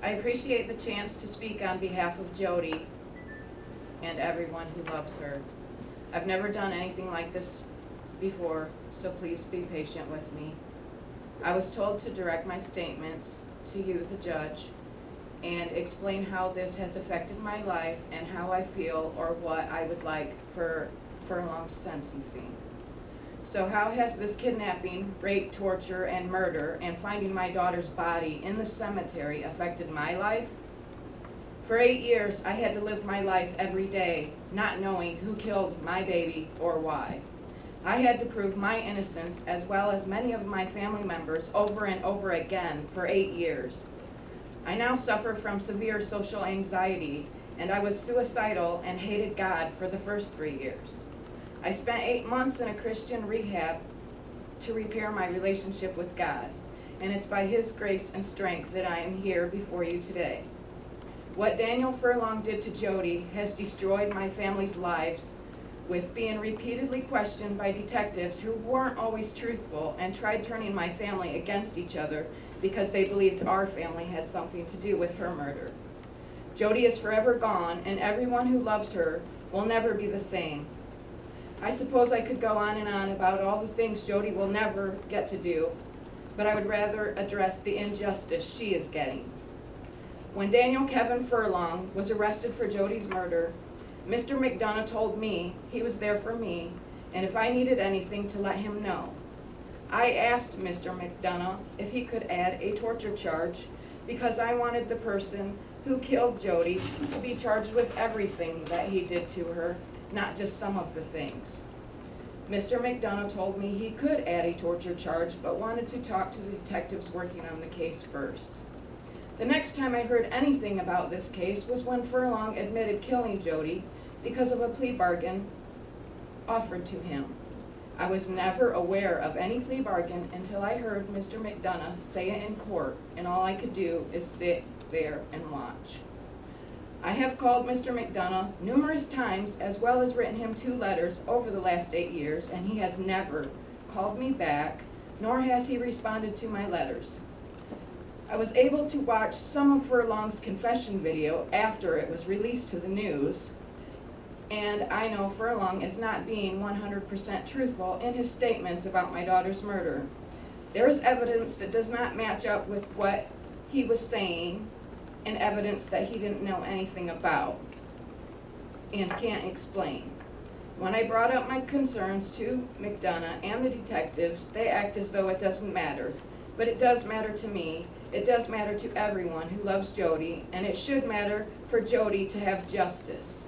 I appreciate the chance to speak on behalf of Jodi and everyone who loves her. I've never done anything like this before, so please be patient with me. I was told to direct my statements to you, the judge, and explain how this has affected my life and how I feel or what I would like for Furlong's sentencing. So how has this kidnapping, rape, torture, and murder, and finding my daughter's body in the cemetery affected my life? For 8 years, I had to live my life every day, not knowing who killed my baby or why. I had to prove my innocence, as well as many of my family members, over and over again for 8 years. I now suffer from severe social anxiety, and I was suicidal and hated God for the first 3 years. I spent 8 months in a Christian rehab to repair my relationship with God, and it's by His grace and strength that I am here before you today. What Daniel Furlong did to Jodi has destroyed my family's lives, with being repeatedly questioned by detectives who weren't always truthful and tried turning my family against each other because they believed our family had something to do with her murder. Jodi is forever gone, and everyone who loves her will never be the same. I suppose I could go on and on about all the things Jodi will never get to do, but I would rather address the injustice she is getting. When Daniel Kevin Furlong was arrested for Jodi's murder, Mr. McDonough told me he was there for me, and if I needed anything to let him know. I asked Mr. McDonough if he could add a torture charge because I wanted the person who killed Jodi to be charged with everything that he did to her, not just some of the things. Mr. McDonough told me he could add a torture charge, but wanted to talk to the detectives working on the case first. The next time I heard anything about this case was when Furlong admitted killing Jodi because of a plea bargain offered to him. I was never aware of any plea bargain until I heard Mr. McDonough say it in court, and all I could do is sit there and watch. I have called Mr. McDonough numerous times, as well as written him 2 letters over the last 8 years, and he has never called me back, nor has he responded to my letters. I was able to watch some of Furlong's confession video after it was released to the news, and I know Furlong is not being 100% truthful in his statements about my daughter's murder. There is evidence that does not match up with what he was saying, and evidence that he didn't know anything about and can't explain. When I brought up my concerns to McDonough and the detectives, they act as though it doesn't matter. But it does matter to me. It does matter to everyone who loves Jodi, and it should matter for Jodi to have justice.